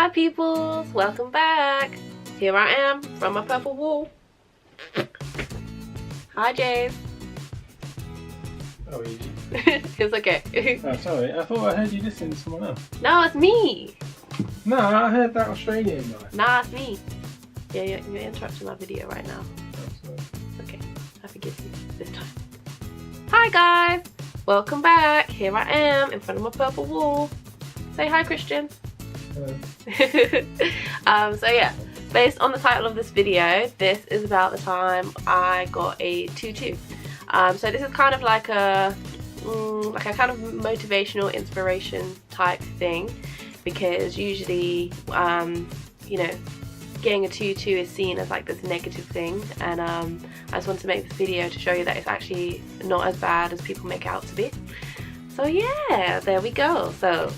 Hi peoples, welcome back. Here I am from my purple wall. Hi James. Oh, easy. It's okay. Oh, sorry. I thought I heard you listening to someone else. No, it's me. No, I heard that Australian guy. Nah, it's me. Yeah, you're interrupting my video right now. Oh, sorry. Okay, I forgive you this time. Hi guys, welcome back. Here I am in front of my purple wall. Say hi, Christian. Hello. So yeah, based on the title of this video, this is about the time I got a 2-2. So this is kind of like a kind of motivational inspiration type thing, because usually you know, getting a 2-2 is seen as like this negative thing, and I just wanted to make this video to show you that it's actually not as bad as people make it out to be. So yeah, there we go. So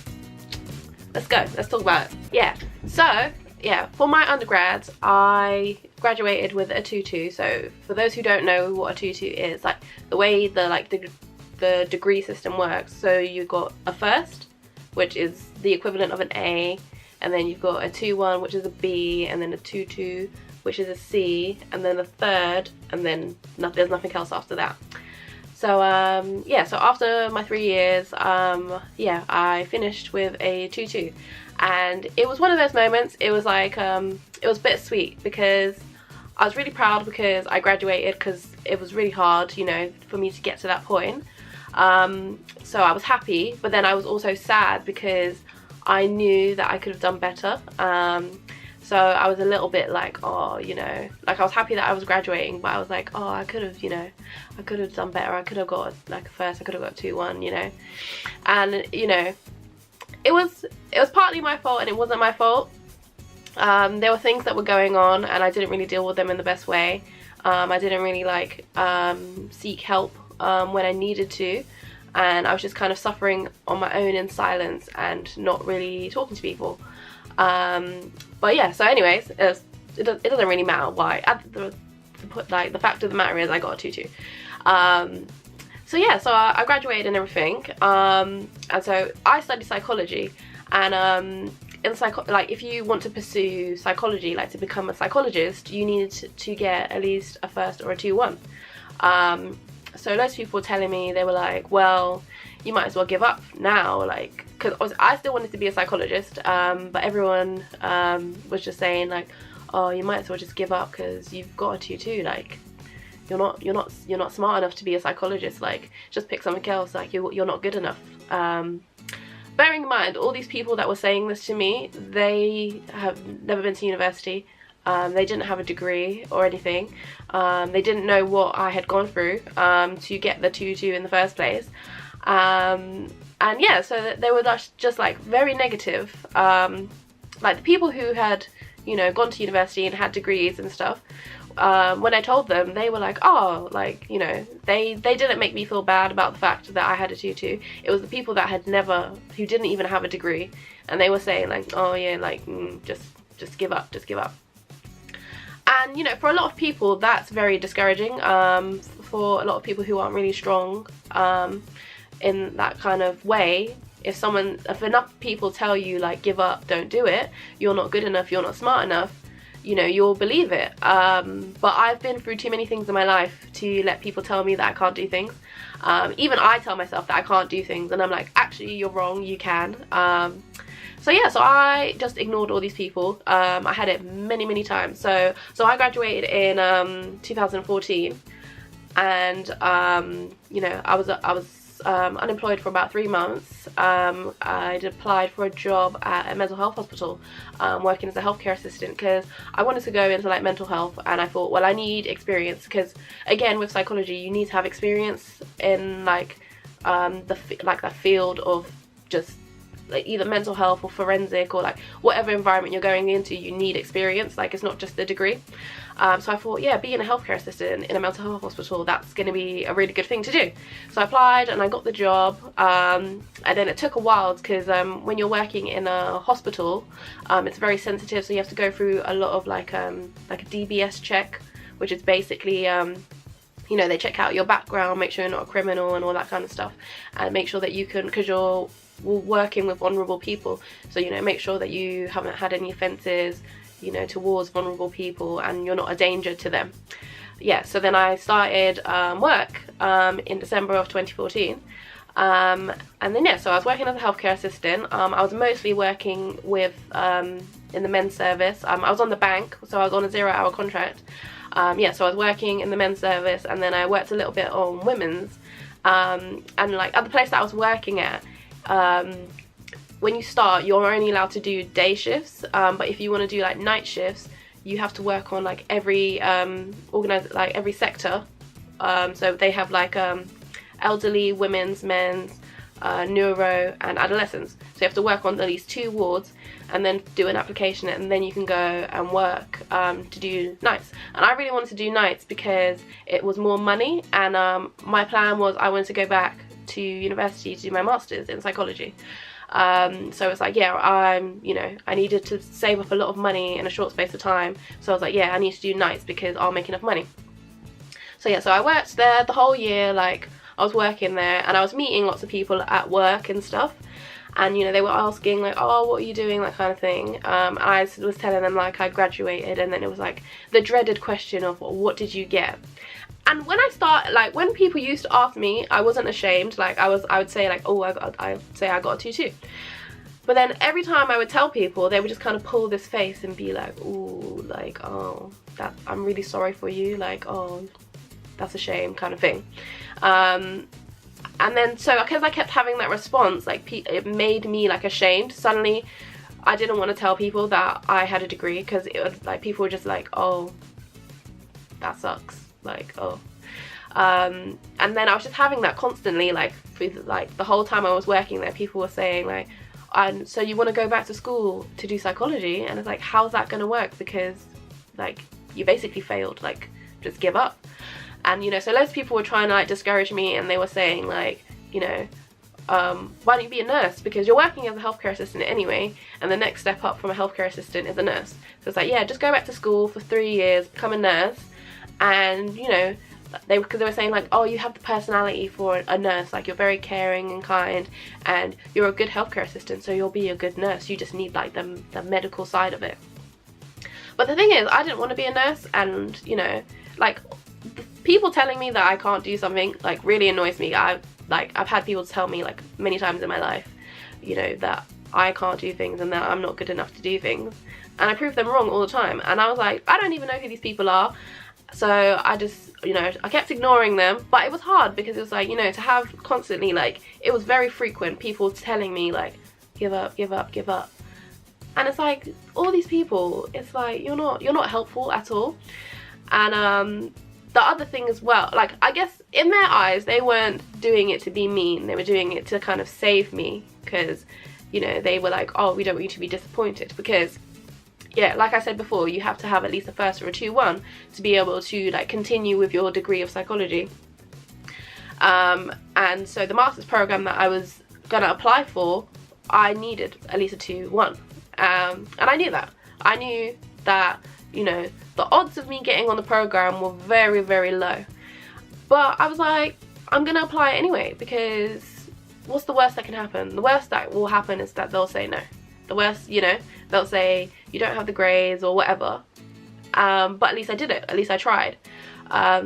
let's talk about it. Yeah, so yeah, for my undergrads I graduated with a 2-2. So for those who don't know what a 2-2 is, like the way the degree system works, so you've got a first, which is the equivalent of an A, and then you've got a 2-1, which is a B, and then a 2-2, which is a C, and then a third, and then there's nothing else after that. So yeah, so after my 3 years, yeah, I finished with a 2-2, and it was one of those moments. It was like it was bittersweet, because I was really proud because I graduated, because it was really hard, you know, for me to get to that point. So I was happy, but then I was also sad because I knew that I could have done better. So I was a little bit like, oh, you know, like I was happy that I was graduating, but I was like, oh, I could have, you know, I could have done better. I could have got like a first, I could have got a 2-1, you know. And you know, it was partly my fault and it wasn't my fault. There were things that were going on and I didn't really deal with them in the best way. I didn't really like seek help when I needed to, and I was just kind of suffering on my own in silence and not really talking to people. But yeah, so anyways, it doesn't really matter why. The fact of the matter is I got a 2-2. So yeah, so I graduated and everything, and so I studied psychology, and like if you want to pursue psychology, like to become a psychologist, you need to get at least a first or a 2-1. So loads of people were telling me, they were like, well, you might as well give up now, like, because I still wanted to be a psychologist, but everyone was just saying like, oh, you might as well just give up because you've got a 2-2, like you're not smart enough to be a psychologist, like just pick something else, like you're not good enough. Bearing in mind, all these people that were saying this to me, they have never been to university. They didn't have a degree or anything. They didn't know what I had gone through to get the 2-2 in the first place. And yeah, so they were just like very negative. Like the people who had, you know, gone to university and had degrees and stuff, when I told them, they were like, oh, like, you know, they didn't make me feel bad about the fact that I had a 2-2. It was the people that had who didn't even have a degree, and they were saying like, oh yeah, like just give up, just give up. And you know, for a lot of people that's very discouraging. For a lot of people who aren't really strong in that kind of way, if enough people tell you like give up, don't do it, you're not good enough, you're not smart enough, you know, you'll believe it. But I've been through too many things in my life to let people tell me that I can't do things. Even I tell myself that I can't do things, and I'm like, actually you're wrong, you can. So yeah, so I just ignored all these people. I had it many times. So I graduated in 2014, and you know, I was unemployed for about 3 months. I'd applied for a job at a mental health hospital, working as a healthcare assistant, because I wanted to go into like mental health, and I thought, well, I need experience, because again, with psychology you need to have experience in like the field of just like either mental health or forensic, or like whatever environment you're going into, you need experience, like it's not just the degree. So I thought, yeah, being a healthcare assistant in a mental health hospital, that's going to be a really good thing to do. So I applied and I got the job, and then it took a while, because when you're working in a hospital, it's very sensitive, so you have to go through a lot of like a DBS check, which is basically you know, they check out your background, make sure you're not a criminal and all that kind of stuff, and make sure that you can, because you're working with vulnerable people. So, you know, make sure that you haven't had any offences, you know, towards vulnerable people, and you're not a danger to them. Yeah, so then I started work in December of 2014. And then, yeah, so I was working as a healthcare assistant. I was mostly working with in the men's service. I was on the bank, so I was on a 0-hour contract. Yeah, so I was working in the men's service, and then I worked a little bit on women's. And like at the place that I was working at, when you start, you're only allowed to do day shifts, but if you want to do like night shifts, you have to work on like every every sector. So they have like elderly, women's, men's, neuro and adolescents. So you have to work on at least 2 wards and then do an application, and then you can go and work to do nights. And I really wanted to do nights because it was more money, and my plan was I wanted to go back to university to do my master's in psychology. So it's like, yeah, you know, I needed to save up a lot of money in a short space of time. So I was like, yeah, I need to do nights because I'll make enough money. So yeah, so I worked there the whole year. Like, I was working there, and I was meeting lots of people at work and stuff, and you know, they were asking like, oh, what are you doing, that kind of thing. I was telling them like I graduated, and then it was like the dreaded question of, well, what did you get? And when when people used to ask me, I wasn't ashamed. Like I would say like, oh, I got a 2-2. But then every time I would tell people, they would just kind of pull this face and be like, ooh, like, oh, I'm really sorry for you, like, oh, that's a shame, kind of thing. And then, so because I kept having that response, like it made me like ashamed. Suddenly I didn't want to tell people that I had a degree, because it was like people were just like, oh, that sucks, like, oh. And then I was just having that constantly, like the whole time I was working there. People were saying like, so you want to go back to school to do psychology? And it's like, how's that going to work, because like you basically failed, like just give up. And you know, so loads of people were trying to like discourage me, and they were saying like, you know, why don't you be a nurse, because you're working as a healthcare assistant anyway, and the next step up from a healthcare assistant is a nurse. So it's like, yeah, just go back to school for 3 years, become a nurse. And you know, because they were saying like, oh, you have the personality for a nurse, like you're very caring and kind, and you're a good healthcare assistant, so you'll be a good nurse. You just need like the medical side of it. But the thing is, I didn't want to be a nurse, and you know, like people telling me that I can't do something like really annoys me. I've had people tell me like many times in my life, you know, that I can't do things and that I'm not good enough to do things, and I prove them wrong all the time. And I was like, I don't even know who these people are. So I just, you know, I kept ignoring them. But it was hard, because it was like, you know, to have constantly, like, it was very frequent, people telling me like, give up, give up, give up. And it's like, all these people, it's like, you're not helpful at all. And the other thing as well, like, I guess in their eyes, they weren't doing it to be mean. They were doing it to kind of save me, because, you know, they were like, oh, we don't want you to be disappointed. Because, yeah, like I said before, you have to have at least a 1st or a 2-1 to be able to like continue with your degree of psychology. And so the master's program that I was gonna apply for, I needed at least a 2-1. And I knew that. I knew that, you know, the odds of me getting on the program were very, very low. But I was like, I'm gonna apply anyway, because what's the worst that can happen? The worst that will happen is that they'll say no. The worst, you know, they'll say you don't have the grades or whatever. But at least I did it. At least I tried.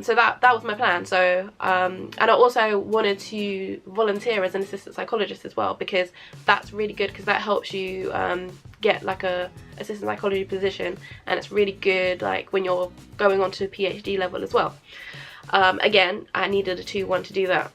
So that was my plan. So and I also wanted to volunteer as an assistant psychologist as well, because that's really good, because that helps you get like a assistant psychology position, and it's really good like when you're going on to a PhD level as well. Again, I needed a 2-1 to do that.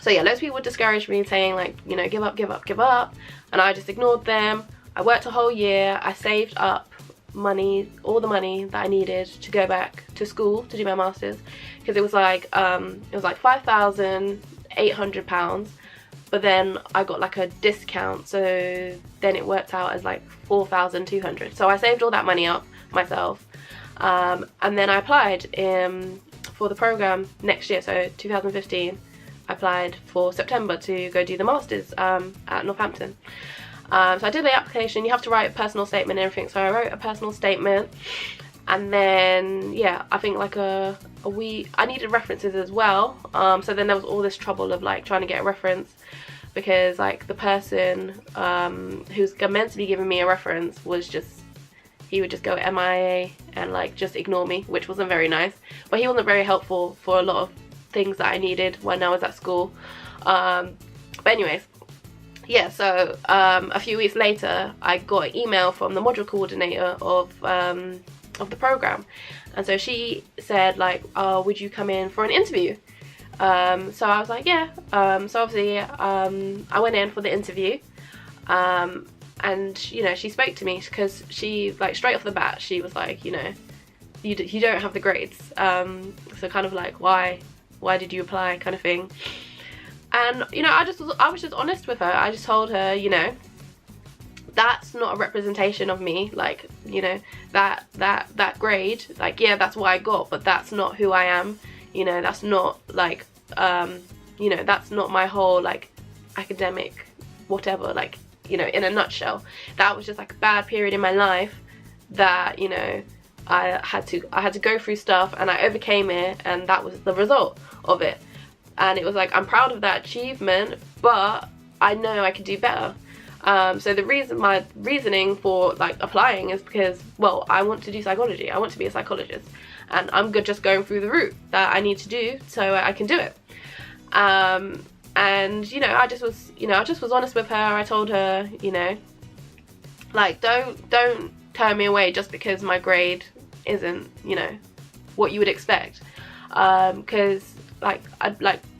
So yeah, loads of people would discourage me, saying like, you know, give up, give up, give up. And I just ignored them. I worked a whole year. I saved up money, all the money that I needed to go back to school to do my master's, because it was like £5,800, but then I got like a discount, so then it worked out as like 4,200. So I saved all that money up myself, and then I applied for the program next year, so 2015. I applied for September to go do the masters at Northampton. So I did the application. You have to write a personal statement and everything, so I wrote a personal statement, and then yeah, I think like a week, I needed references as well. So then there was all this trouble of like trying to get a reference because like the person who's meant to be giving me a reference was just, he would just go MIA and like just ignore me, which wasn't very nice. But he wasn't very helpful for a lot of things that I needed when I was at school. But anyways, yeah, so a few weeks later I got an email from the module coordinator of the program, and so she said like, oh, would you come in for an interview? So I was like, yeah. So obviously I went in for the interview, and you know, she spoke to me because she, like, straight off the bat she was like, you know, you don't have the grades, so kind of like, why did you apply, kind of thing. And you know, I was just honest with her. I just told her, you know, that's not a representation of me, like, you know, that grade, like, yeah, that's what I got, but that's not who I am, you know, that's not like, you know, that's not my whole like academic whatever, like, you know, in a nutshell. That was just like a bad period in my life that, you know, I had to go through stuff, and I overcame it, and that was the result of it. And it was like, I'm proud of that achievement, but I know I could do better. So my reasoning for like applying is because, well, I want to do psychology. I want to be a psychologist, and I'm good just going through the route that I need to do so I can do it. And you know, I just was honest with her. I told her, you know, like, don't turn me away just because my grade isn't, you know, what you would expect. Because like,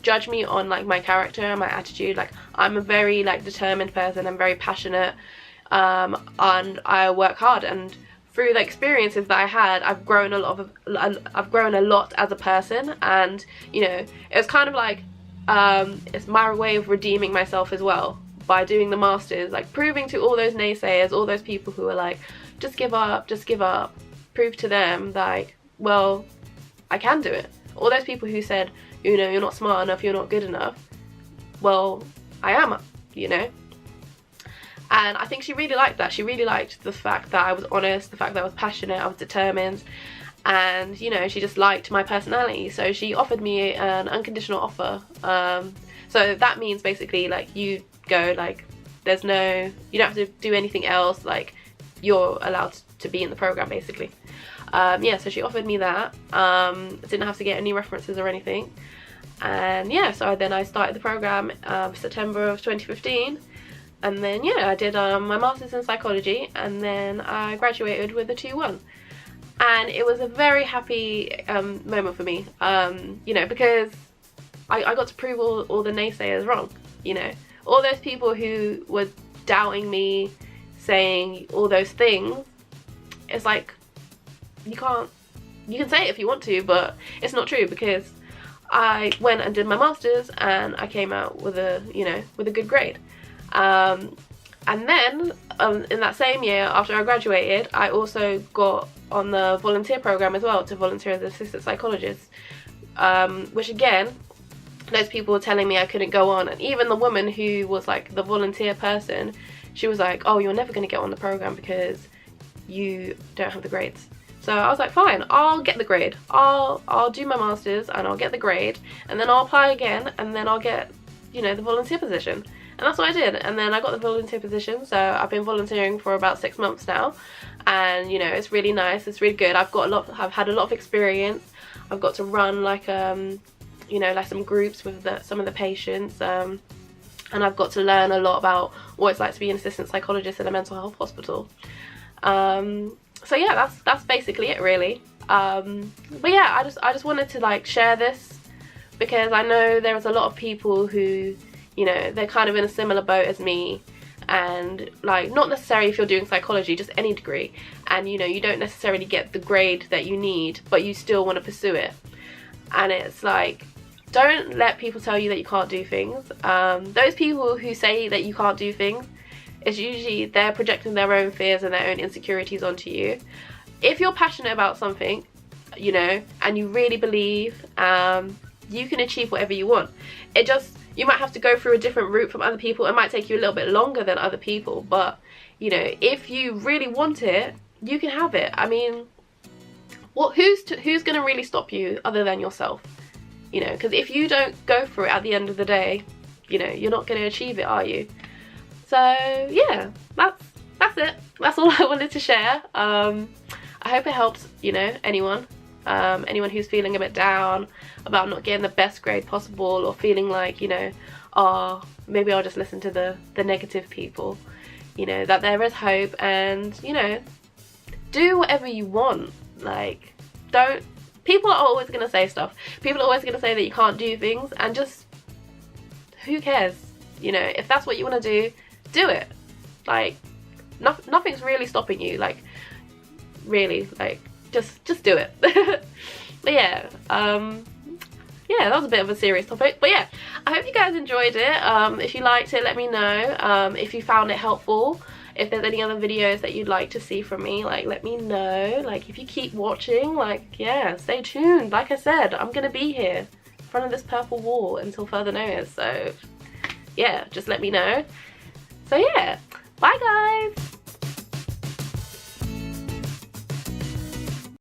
judge me on like my character and my attitude. Like, I'm a very like determined person. I'm very passionate, and I work hard, and through the experiences that I had, I've grown a lot as a person. And you know, it was kind of like, it's my way of redeeming myself as well by doing the masters, like proving to all those naysayers, all those people who are like, just give up, prove to them that, like, well, I can do it. All those people who said, you know, you're not smart enough, you're not good enough, well, I am, you know. And I think she really liked that. She really liked the fact that I was honest, the fact that I was passionate, I was determined, and you know, she just liked my personality. So she offered me an unconditional offer. So that means basically, like, you go, like, you don't have to do anything else, like, you're allowed to be in the program basically. Yeah, so she offered me that. Didn't have to get any references or anything. And yeah, so then I started the program September of 2015, and then yeah, I did my master's in psychology, and then I graduated with a 2-1. And it was a very happy moment for me, you know, because I got to prove all the naysayers wrong. You know, all those people who were doubting me, saying all those things, it's like, you can say it if you want to, but it's not true, because I went and did my masters and I came out with a, you know, with a good grade. And then in that same year after I graduated, I also got on the volunteer program as well, to volunteer as an assistant psychologist, which again, those people were telling me I couldn't go on, and even the woman who was like the volunteer person, she was like, oh, you're never going to get on the program because you don't have the grades. So I was like, fine, I'll get the grade. I'll do my masters and I'll get the grade, and then I'll apply again, and then I'll get, you know, the volunteer position. And that's what I did. And then I got the volunteer position. So I've been volunteering for about 6 months now, and you know, it's really nice. It's really good. I've had a lot of experience. I've got to run like you know, like some groups with some of the patients, and I've got to learn a lot about what it's like to be an assistant psychologist in a mental health hospital. So yeah, that's basically it, really. But yeah, I just wanted to like share this, because I know there's a lot of people who, you know, they're kind of in a similar boat as me, and like, not necessarily if you're doing psychology, just any degree, and you know, you don't necessarily get the grade that you need, but you still want to pursue it. And it's like, don't let people tell you that you can't do things. Those people who say that you can't do things, it's usually they're projecting their own fears and their own insecurities onto you. If you're passionate about something, you know, and you really believe, you can achieve whatever you want. It just, you might have to go through a different route from other people. It might take you a little bit longer than other people, but you know, if you really want it, you can have it. I mean, who's gonna really stop you other than yourself? You know, because if you don't go for it at the end of the day, you know, you're not going to achieve it, are you? So yeah, that's it. That's all I wanted to share. I hope it helps, you know, anyone who's feeling a bit down about not getting the best grade possible, or feeling like, you know, oh, maybe I'll just listen to the negative people, you know, that there is hope, and, you know, do whatever you want. Like, don't, people are always going to say stuff. People are always going to say that you can't do things, and just, who cares? You know, if that's what you want to do it. Like, nothing's really stopping you. Like, really, like, just do it. But yeah, yeah, that was a bit of a serious topic, but yeah, I hope you guys enjoyed it. If you liked it, let me know. If you found it helpful, if there's any other videos that you'd like to see from me, like, let me know. Like, if you keep watching, like, yeah, stay tuned. Like I said, I'm gonna be here in front of this purple wall until further notice, so yeah, just let me know. So yeah, bye guys.